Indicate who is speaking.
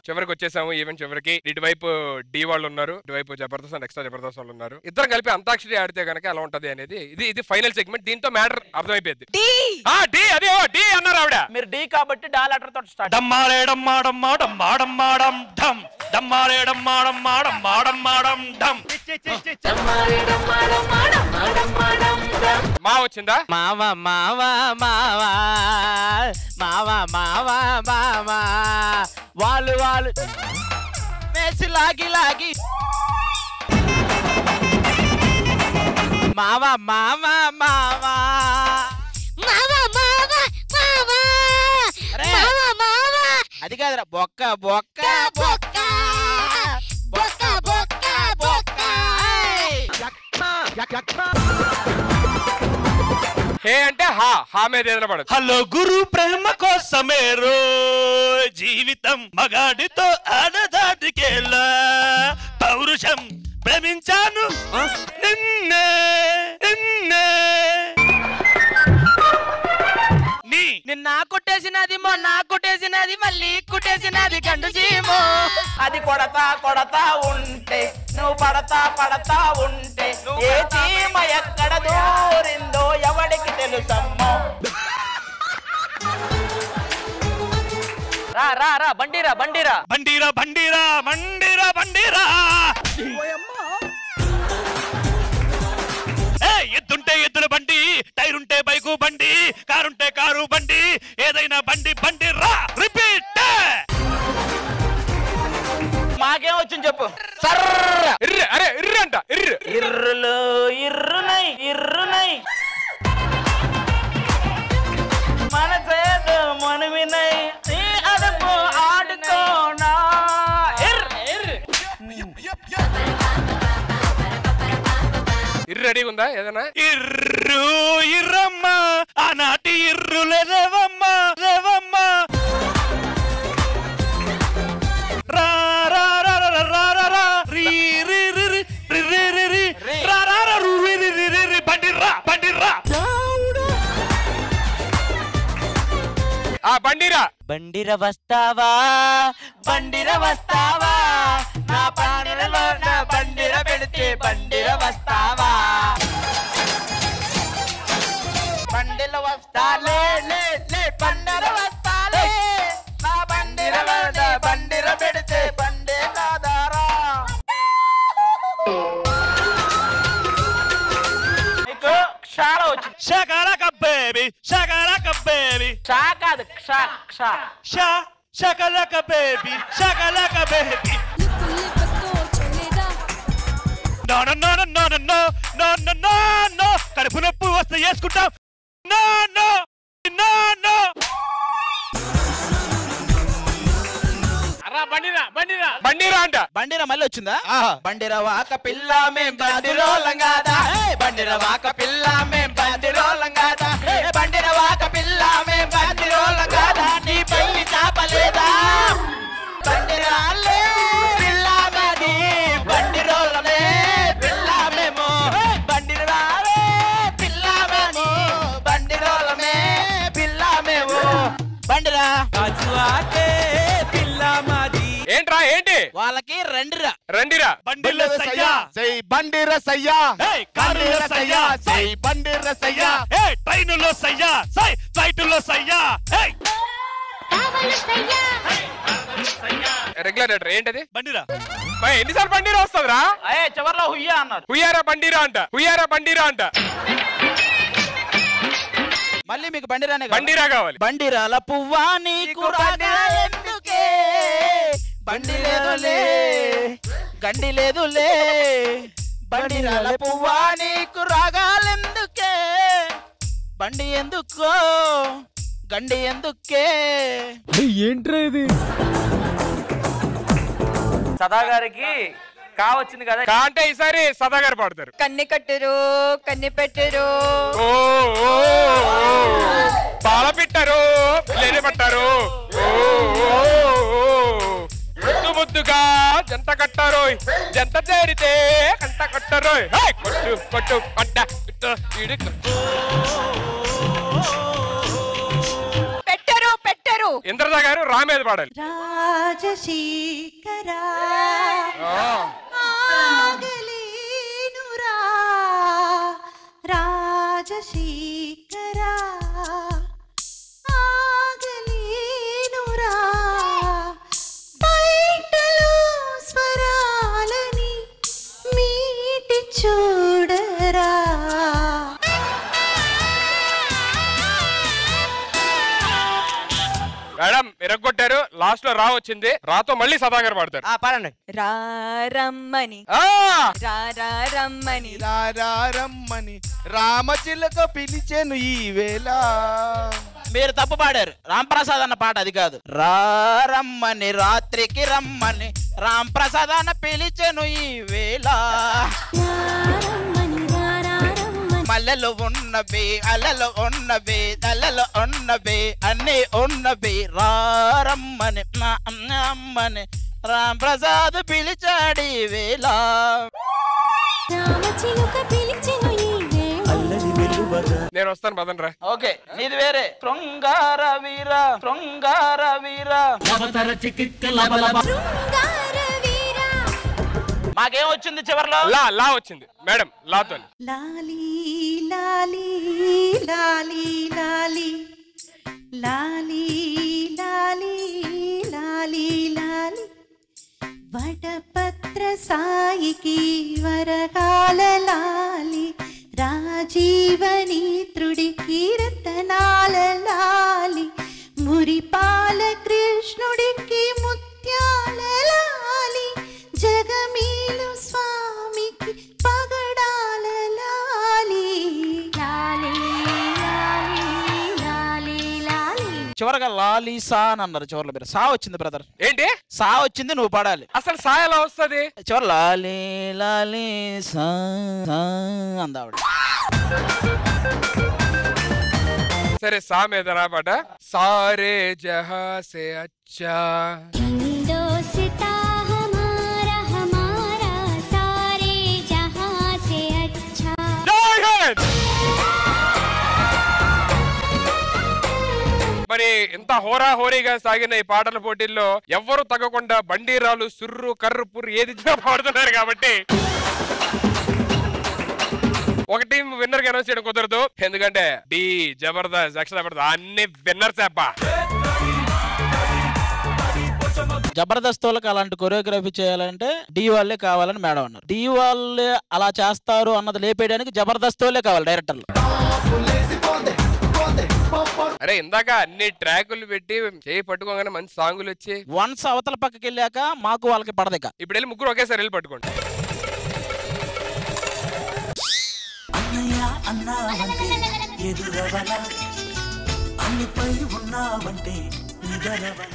Speaker 1: చివరికి వచ్చేసాము. ఈవెంట్ చివరికి. ఇటువైపు డి వాళ్ళు ఉన్నారు, ఇటువైపు జబర్దస్త్ అండ్ ఎక్స్ట్రా జబర్దస్త్ వాళ్ళు ఉన్నారు. ఇద్దరు కలిపి అంతాక్షరి ఆడితే కనుక ఎలా ఉంటది అనేది ఇది ఫైనల్ సెగ్మెంట్. దీంతో మ్యాటర్ అర్థమైపోయింది. డి అదే డి అన్నారు ఆవిడ.
Speaker 2: మీరు డి కాబట్టి డా లెటర్ తోటి స్టార్ట్.
Speaker 1: మా వచ్చిందా?
Speaker 2: మావా మావా మావా మావా మావా మావా వాళ్ళు వాళ్ళు వేసి లాగి లాగి మావా మావా మావా అది కాదురా బొక్క బొక్క బొక్క బొక్క బొక్క బొక్క.
Speaker 1: హే అంటే హా మీద ఏదైనా పడదు.
Speaker 3: హలో గురు ప్రేమ కోసమే రో జీవితం మగాడితో ఆడదాటికేలా పౌరుషం ప్రేమించాను నిన్నే నిన్నే.
Speaker 2: నిన్న కొట్టేసినది మొన్న కొట్టేసినది మళ్ళీ కొట్టేసినది గండు చీము. అది కొడతా కొడతా ఉంటే నువ్వు పడతా పడతా ఉంటే ఏ చీమ ఎక్కడ దూరిందో ఎవడికి తెలుసమ్మో. రా రా రా బండిరా బండిరా
Speaker 3: బండిరా బండిరా బండిరా బండిరా. ఎద్దుంటే ఎద్దుల బండి, టైరుంటే బైకు బండి, కారుంటే కారు బండి, ఏదైనా బండి బండి రా. రిపీట్.
Speaker 2: మాకేం వచ్చింది చెప్పు.
Speaker 1: అరే ఇర్రు అంట ఇర్రు.
Speaker 2: ఇర్రులు ఇర్రునై ఇర్రునై మన చేదు మనవినై నీ అదుపు ఆడుకోనా.
Speaker 1: ఇర్రు రెడీ ఉందా ఏదైనా?
Speaker 3: ఇర్రు ఇర్రమ్మ ఆనాటి ఇర్రులే రేవమ్మ రేవమ్మ. రా రా రా రా రా రా రా రీ రీ రీ రీ రీ రీ రీ రా రా రా రు రీ రీ రీ రీ బండిరా బండిరా.
Speaker 1: బండిరా
Speaker 2: బండిర వస్తావా బండిర వస్తావా నా బండిరలో నా బండిర పెడితే బండిర వస్తావా. బండిల వస్తాలే లే లే బండిర వస్తాలే నా బండిరలో నా బండిర పెడితే బండే కాదారా. మీకు క్షార వచ్చింది.
Speaker 3: షకలక బేబీ షకలక బేబీ.
Speaker 2: షా కాదు క్షా క్షా
Speaker 3: షా షకలక బేబీ షకలక baby. No no no no no no no no no no. కడుపు నొప్పి వస్తే వేసుకుంటాం. No no no no.
Speaker 1: బండిరా బండిరా బండిరా అంట.
Speaker 2: బండిరా మళ్ళీ వచ్చిందా? బండిర వాక పిల్ల మేం బండిరోలం కాదా, బండిర వాక పిల్ల మేం బండిరోలం కాదా, బండిర వాక పిల్ల మేం బండిరోలం కాదా, నీ పెళ్లి చాపలేదా బండిరాలే పిల్ల మాది బండిరోలమే పిల్ల మేము బండిరాలే పిల్ల మేము బండిరోలమే పిల్ల మేము బండిరా పిల్ల మాది.
Speaker 1: ఏంట్రా ఏంటి
Speaker 2: వాళ్ళకి రండిరా
Speaker 1: రండిరా.
Speaker 3: బండిల సయ్యా
Speaker 4: జై బండిర సయ్యా,
Speaker 3: కారుల సయ్యా,
Speaker 4: జై బండిర సయ్యా,
Speaker 3: ట్రైనులో సయ్యా, ఫ్లైటులో సయ్యా.
Speaker 1: రెగ్యులేటర్ ఏంటది?
Speaker 3: బండిరా
Speaker 1: ఎన్నిసార్లు బండిరా వస్తుందిరా?
Speaker 2: చివర్లో హుయ్యా అన్నారు.
Speaker 1: హుయ్యారా బండిరా అంట, హుయ్యారా బండిరా అంట.
Speaker 2: మళ్ళీ మీకు బండిరానే
Speaker 1: బండిరా కావాలి.
Speaker 2: బండిరాల పువ్వా నీకు ఎందుకే బండి లేదులే గండి లేదులే బండిరాల పువ్వా నీకు రాగాలెందుకే బండి ఎందుకో గండి ఎందుకే.
Speaker 5: ఏంట్రా ఇది?
Speaker 2: సదా గారికి కావచ్చింది కదా.
Speaker 1: అంటే ఈసారి సదా గారు పాడతారు.
Speaker 6: కన్ని కట్టరు కన్ని పెట్టరు
Speaker 1: పాల పెట్టారు లేని పట్టారు ముద్దు ముద్దుగా జంట కట్టారు జంట చేరితే కంట కట్టరు కొట్టు కొట్టు కొట్ట
Speaker 6: పెట్టరు పెట్టరు
Speaker 1: ఇంద్రజ గారు రా మీద పాడాలి.
Speaker 7: రాజశేఖరా ఆగలేనురా రాజశేఖరా ఆగలేనురా బయటలో స్వరాలని మీటి చూడరా.
Speaker 1: మేడం ఇరగొట్టారు. లాస్ట్ లో రా వచ్చింది. రాతో మళ్ళీ సదాగర్ పాడతారు.
Speaker 2: పాడండి.
Speaker 6: రమ్మని రమ్మని
Speaker 4: రమ్మని రామచిలక పిలిచెను ఈ వేళ.
Speaker 2: మీరు తప్పు పాడారు. రాంప్రసాద్ అన్న పాట అది కాదు. రమ్మని రాత్రికి రమ్మని రాంప్రసాద్ అన్న పిలిచెను ఈ వేళ. మల్లెలు ఉన్నవి అల్లలు ఉన్నవి తల్లలు ఉన్నవి అన్ని ఉన్నవి రమ్మని అమ్మని రాంప్రసాద్ పిలిచాడి వేళ.
Speaker 1: నేను వస్తాను పదండ్రా.
Speaker 2: ఓకే నీది వేరే. శృంగార వీర శృంగార వీర మాకేం వచ్చింది చివర్లో?
Speaker 1: లా లా వచ్చింది మేడం. లాతో
Speaker 7: లాలీ లాలీ లాలీ లాలీ లాలీ లాలీ లాలీ లాలీ వటపత్ర సాయికి వరగాల లాలి రాజీవనీత్రుడికి రతనాల లాలి మురిపాల కృష్ణుడికి ముత్యాల లాలి జగమీలు స్వామికి పగడాల లాలి లాలి లాలి లాలి లాలి.
Speaker 2: చివరగా లాలీ సా అని అన్నారు. చివరిలో మీరు సా వచ్చింది బ్రదర్.
Speaker 1: ఏంటి
Speaker 2: సా వచ్చింది, నువ్వు పాడాలి.
Speaker 1: అసలు సాయ ఎలా వస్తుంది?
Speaker 2: చివరి లాలీ లాలీ సా అందావిడ.
Speaker 1: సరే సా మీద రా పాట. సారే జహా సే అచ్చా మరి ఇంత హోరా హోరీగా సాగిన ఈ పాటల పోటీల్లో ఎవ్వరు తగ్గకుండా బండీరాలు సుర్రు కర్రు పుర్రు ఏది ఇచ్చినా పాడుతున్నారు కాబట్టి ఒక టీం విన్నర్ గా అనౌన్స్ చేయడం కుదరదు. ఎందుకంటే డి జబర్దస్త్ అక్షర జబర్దస్త్ అన్ని విన్నర్స్ అబ్బా.
Speaker 2: జబర్దస్త్ వాళ్ళకి అలాంటి కొరియోగ్రఫీ చేయాలంటే డి వాళ్ళే కావాలని మేడం అన్నారు. డి వాళ్ళే అలా చేస్తారు అన్నది లేపేయడానికి జబర్దస్త్ వాళ్ళే కావాలి డైరెక్టర్లు.
Speaker 1: అరే ఇందాక అన్ని ట్రాకులు పెట్టి చేయి పట్టుకోగానే మంచి సాంగులు వచ్చి
Speaker 2: వన్స్ అవతల పక్కకి వెళ్ళాక మాకు వాళ్ళకి పడదిక.
Speaker 1: ఇప్పుడు వెళ్ళి ముగ్గురు ఒకేసారి వెళ్ళి పట్టుకోండి.
Speaker 8: అన్నావంటే ఎదురవన అన్నిపై ఉన్నావంటే నిదరవన.